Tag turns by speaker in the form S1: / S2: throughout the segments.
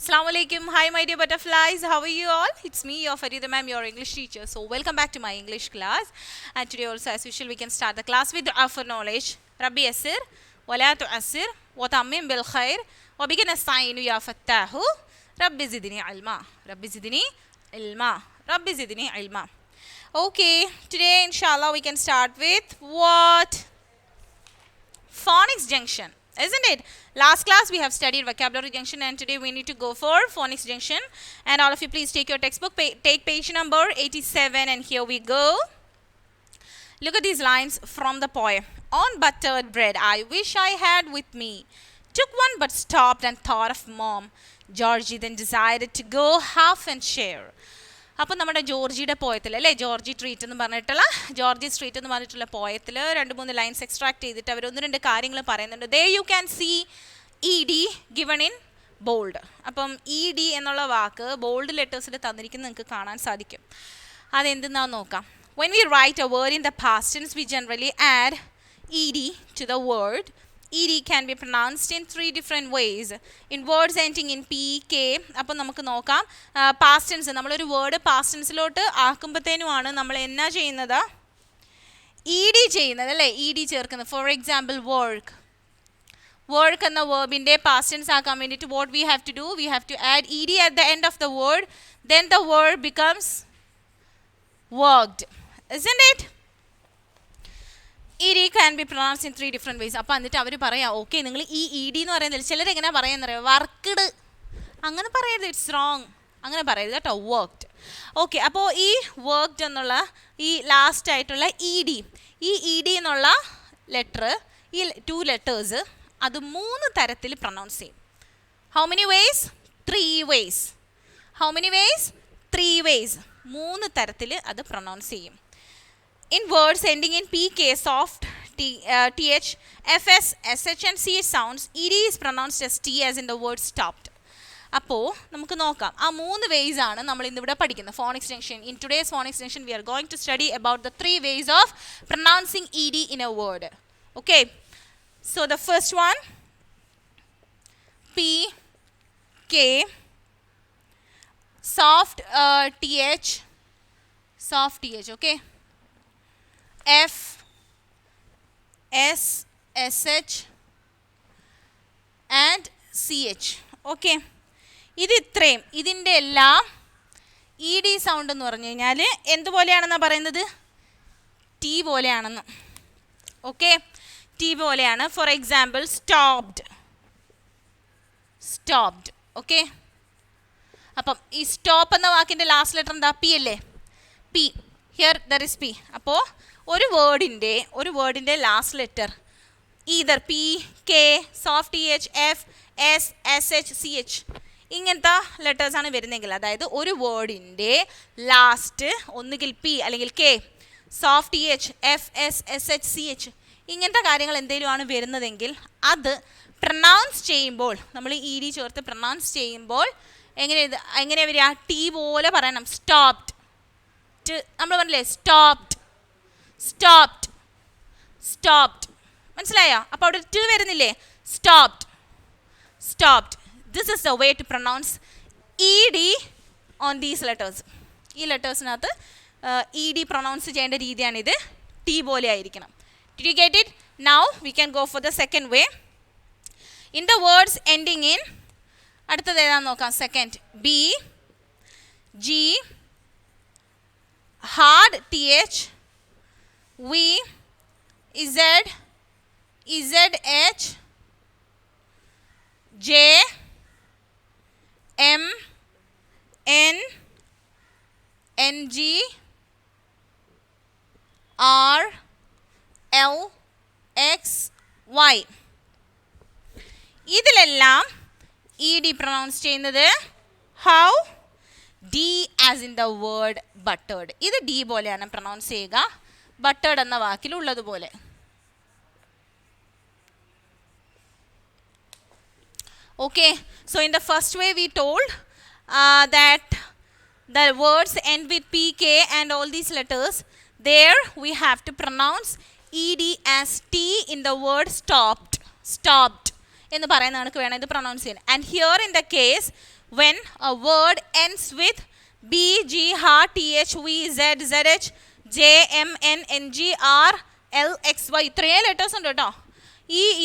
S1: Assalamu alaikum. Hi, my dear butterflies. How are you all? It's me, your Farida ma'am, your English teacher. So, welcome back to my English class. And today, also, as usual, we can start the class with dua for knowledge. Rabbi Yasir, wala tu'asir, wa tammim bil khair, wa bika nasta'inu ya fattahu, Rabbi zidni ilma, Rabbi zidni ilma, Rabbi zidni ilma. Okay, today, inshallah, we can start with what? Phonics junction, isn't it? Last class we have studied vocabulary junction, and today we need to go for phonics junction. And all of you, please take your textbook, take page number 87, and here we go. Look at these lines from the poem. On buttered bread I wish I had with me, took one but stopped and thought of mom. Georgie then decided to go half and share. അപ്പോൾ നമ്മുടെ ജോർജിയുടെ പോയത്തിൽ അല്ലേ, Georgy treat എന്ന് പറഞ്ഞിട്ടുള്ള Georgy street എന്ന് പറഞ്ഞിട്ടുള്ള പോയത്തിൽ 2-3 lines extract ചെയ്തിട്ട് അവർ 1-2 കാര്യങ്ങൾ പറയുന്നുണ്ട്. ദേ you can see E D given in bold. അപ്പം ഇ ഡി എന്നുള്ള വാക്ക് ബോൾഡ് ലെറ്റേഴ്സിൽ തന്നിരിക്കുന്നത് നിങ്ങൾക്ക് കാണാൻ സാധിക്കും. അതെന്തെന്നാന്ന് നോക്കാം. When we write a word in the past tense, we generally add ed to the word. ed can be pronounced in 3 different ways. In words ending in p, k, അപ്പോൾ നമുക്ക് നോക്കാം. പാസ്റ്റ് ടെൻസ് നമ്മളൊരു word past ടെൻസിലോട്ട് ആക്കുമ്പോഴത്തേനുമാണ് നമ്മൾ എന്നാ ചെയ്യുന്നത്, E D ചെയ്യുന്നത് അല്ലേ, ഇ ഡി ചേർക്കുന്നത്. For example work. വർക്ക് എന്ന വേർബിൻ്റെ പാസ്റ്റ് ടെൻസ് ആക്കാൻ വേണ്ടിയിട്ട് what we have to do, we have to add E D at the end of the word, then the word becomes worked, isn't it? E D can be pronounce in 3 different ways. അപ്പോൾ എന്നിട്ട് അവർ പറയാം, okay നിങ്ങൾ ഈ E D എന്ന് പറയുന്നില്ല, ചിലരെങ്ങനെയാണ് പറയുന്നറിയാം, worked അങ്ങനെ പറയരുത്, it's wrong, അങ്ങനെ പറയരുത് കേട്ടോ, വർക്ക്ഡ്. ഓക്കെ, അപ്പോൾ ഈ വർക്ക്ഡ് എന്നുള്ള ഈ ലാസ്റ്റ് ആയിട്ടുള്ള ഇ ഡി, ഈ ഇ ഡി എന്നുള്ള ലെറ്റർ, ഈ 2 ലെറ്റേഴ്സ് അത് 3 തരത്തിൽ പ്രൊണൗൺസ് ചെയ്യും. How many ways? 3 ways. How many ways? 3 ways. 3 തരത്തിൽ അത് പ്രൊണൗൺസ് ചെയ്യും. In words ending in pk, soft, th, fs, sh and ch sounds, ed is pronounced as t as in the word stopped. അപ്പോൾ നമുക്ക് നോക്കാം, ആ 3 ways ആണ് നമ്മൾ ഇന്നിവിടെ പഠിക്കുന്നത് phonics junction. In today's phonics junction we are going to study about the 3 ways of pronouncing ed in a word. Okay, so the first one p, k, soft th, okay, f, s, sh and ch. Okay, ഇത് ഇത്രയും, ഇതിൻ്റെ എല്ലാം E D sound എന്ന് പറഞ്ഞു കഴിഞ്ഞാൽ എന്തുപോലെയാണെന്നാണ് പറയുന്നത്, T പോലെയാണെന്ന്. Okay, T പോലെയാണ്. For example stopped, stopped. Okay, അപ്പം ഈ സ്റ്റോപ്പ് എന്ന വാക്കിൻ്റെ ലാസ്റ്റ് ലെറ്റർ എന്താ, പി അല്ലേ, P. Here there is P. അപ്പോൾ ഒരു വേർഡിൻ്റെ last letter either P, K, soft T H, F, S, S H, C H ഇങ്ങനത്തെ ലെറ്റേഴ്സാണ് വരുന്നതെങ്കിൽ, അതായത് ഒരു വേർഡിൻ്റെ ലാസ്റ്റ് ഒന്നുകിൽ പി അല്ലെങ്കിൽ K, soft T H, F, S, S H, C H ഇങ്ങനത്തെ കാര്യങ്ങൾ എന്തെങ്കിലും ആണ് വരുന്നതെങ്കിൽ അത് പ്രൊനൗൺസ് ചെയ്യുമ്പോൾ, നമ്മൾ ഇ ഡി ചേർത്ത് പ്രൊനൗൺസ് ചെയ്യുമ്പോൾ എങ്ങനെ വരിക, ടി പോലെ പറയണം. സ്റ്റോപ്ഡ്, നമ്മൾ പറഞ്ഞില്ലേ സ്റ്റോപ്ഡ്, സ്റ്റോപ്ഡ്, സ്റ്റോപ്ഡ്, മനസ്സിലായോ? അപ്പോൾ അവിടെ ട് വരുന്നില്ലേ, stopped, stopped. This is the way to pronounce E D on these letters. ഈ ലെറ്റേഴ്സിനകത്ത് ഇ ഡി പ്രൊനൗൺസ് ചെയ്യേണ്ട രീതിയാണിത്, ടി പോലെ ആയിരിക്കണം. Did you get it? Now we can go for the second way. In the words ending in, അടുത്തത് ഏതാണെന്ന് നോക്കാം. Second B, G, hard T H, V, Z, Z H, J, M, N, N G, R, L, X, Y. ഇതിലെല്ലാം E D pronounce ചെയ്യുന്നത് how, D as in the word buttered. ഇത് D പോലെയാണ് pronounce ചെയ്യുക, buttered എന്ന വാക്കിലുള്ളതുപോലെ. Okay, so in the first way we told that the words end with p, k and all these letters, there we have to pronounce ed as t in the word stopped, stopped എന്ന് പറയുന്ന കണക്ക് വേണം ഇത് pronounce ചെയ്യാൻ. And here in the case when a word ends with B, G, H, T, H, V, Z, ZH, J, M, N, N, G, R, L, X, Y. ഇത്രയും letters ഉണ്ട് കേട്ടോ.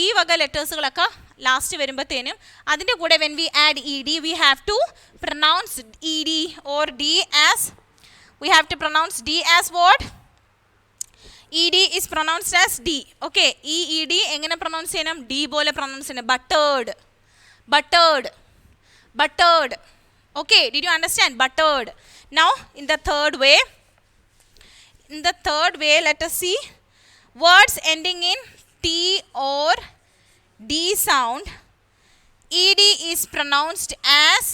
S1: ഈ വക ലെറ്റേഴ്സുകളൊക്കെ ലാസ്റ്റ് വരുമ്പോഴത്തേനും അതിൻ്റെ കൂടെ when we add ED we have to pronounce ED or D as, we have to pronounce D as what? ED is pronounced as D. Okay, ഈ ED എങ്ങനെ പ്രൊനൗൺസ് ചെയ്യണം? D പോലെ പ്രൊനൗൺസ് ചെയ്യണം. ബട്ടേർഡ്, ബട്ടേർഡ്, buttered. Okay, did you understand? Buttered. Now in the third way, let us see words ending in T or D sound. ED is pronounced as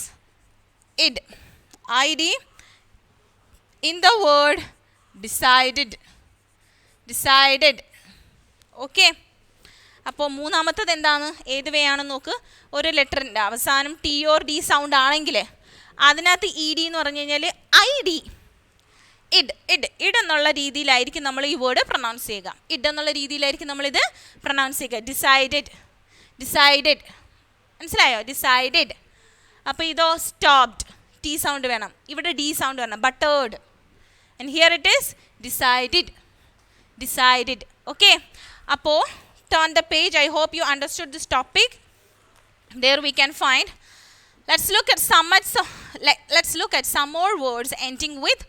S1: id. ID in the word decided. Decided. Okay. അപ്പോൾ മൂന്നാമത്തത് എന്താണ്? ഏത് വേ ആണെന്ന് നോക്ക്. ഒരു ലെറ്ററിൻ്റെ അവസാനം T or D sound ആണെങ്കിൽ അതിനകത്ത് ഇ ഡി എന്ന് പറഞ്ഞു കഴിഞ്ഞാൽ ഐ ഡി, ഇഡ് എന്നുള്ള രീതിയിലായിരിക്കും നമ്മൾ ഈ വേർഡ് പ്രൊനൗൺസ് ചെയ്യുക. ഇഡ് എന്നുള്ള രീതിയിലായിരിക്കും നമ്മളിത് പ്രൊനൗൺസ് ചെയ്യുക. ഡിസൈഡഡ്, ഡിസൈഡഡ്, മനസ്സിലായോ? ഡിസൈഡഡ്. അപ്പോൾ ഇതോ സ്റ്റോപ്ഡ്, ടി സൗണ്ട് വേണം, ഇവിടെ ഡി സൗണ്ട് വേണം. Buttered and here it is decided, decided. Okay, അപ്പോൾ turn the page. I hope you understood this topic. There we can find, let's look at some more words ending with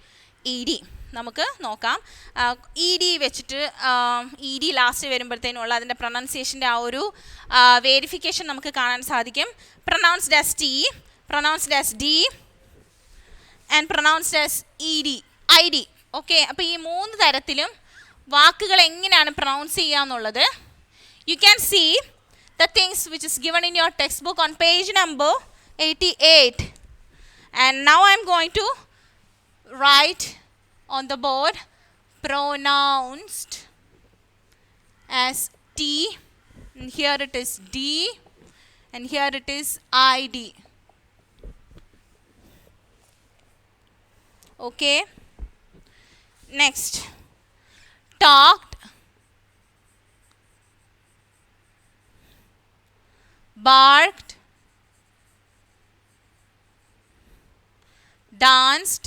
S1: ed. നമുക്ക് നോക്കാം. E D വെച്ചിട്ട് E D last വരുമ്പോഴത്തേനുള്ള അതിൻ്റെ പ്രൊനൗൺസിയേഷൻ്റെ ആ ഒരു verification നമുക്ക് കാണാൻ സാധിക്കും. Pronounced as T, pronounced as D and pronounced as E D, I D. Okay, അപ്പോൾ ഈ മൂന്ന് തരത്തിലും വാക്കുകൾ എങ്ങനെയാണ് പ്രൊനൗൺസ് ചെയ്യുക എന്നുള്ളത് you can see the things which is given in your textbook on page number 88. And now I am going to write on the board pronounced as T, and here it is D, and here it is ID. Okay, next, talked, barked, danced,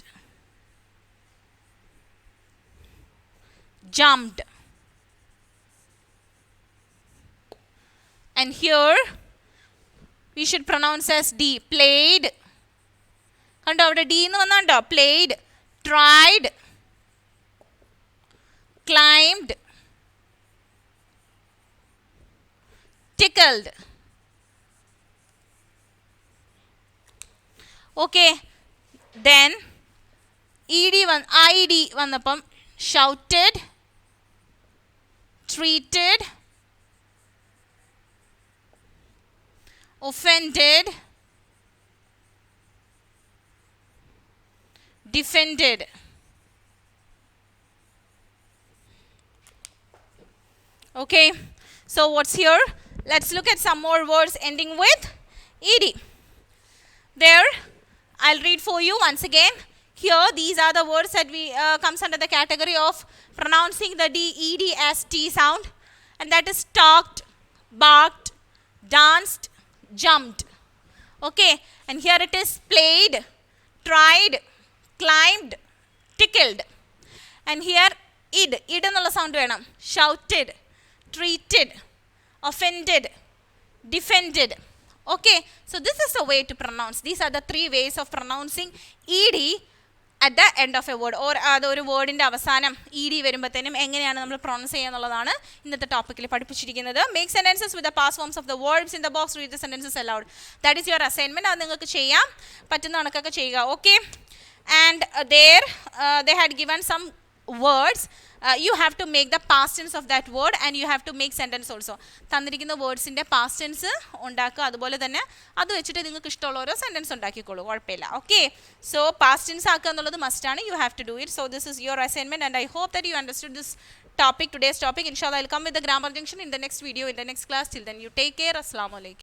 S1: jumped. And here we should pronounce as D. Played. കണ്ടോ അവിടെ D എന്ന് വന്നുണ്ടോ? Played, tried, climbed, tickled. Okay, then ID വന്നപ്പം shouted, treated, offended, defended. Okay, so what's here? Let's look at some more words ending with ed. There, I'll read for you once again. Here, these are the words that we comes under the category of pronouncing the ed as T sound, and that is talked, barked, danced, jumped. Okay, and here it is played, tried, climbed, tickled. And here id എന്നുള്ള sound വേണം. Shouted, treated, offended, defended. Okay, so this is the way to pronounce. These are the three ways of pronouncing ed at the end of a word, or അതൊരു വേർഡിൻ്റെ അവസാനം E D വരുമ്പോഴത്തേനും എങ്ങനെയാണ് നമ്മൾ pronounce ചെയ്യുക എന്നുള്ളതാണ് ഇന്നത്തെ ടോപ്പിക്കിൽ പഠിപ്പിച്ചിരിക്കുന്നത്. Make sentences with the past forms of the words in the box, read the sentences aloud. That is your assignment. അത് നിങ്ങൾക്ക് ചെയ്യാം, പറ്റുന്ന കണക്കൊക്കെ ചെയ്യുക. Okay, and they had given some words. You have to make the past tense of that word, and you have to make sentence also. തന്നിരിക്കുന്ന വേർഡ്സിൻ്റെ past tense ഉണ്ടാക്കുക, അതുപോലെ തന്നെ അത് വെച്ചിട്ട് നിങ്ങൾക്ക് ഇഷ്ടമുള്ള ഓരോ സെൻറ്റൻസ് ഉണ്ടാക്കിക്കോളൂ, കുഴപ്പമില്ല. ഓക്കെ, സോ പാസ്റ്റ് ടെൻസ് ആക്കുക എന്നുള്ളത് മസ്റ്റാണ്. You have to do it. So this is your assignment, and I hope that you understood this topic, today's topic. Inshallah, I'll come with the grammar junction in the next video, in the next class. Till then, you take care. Assalamu alaikum.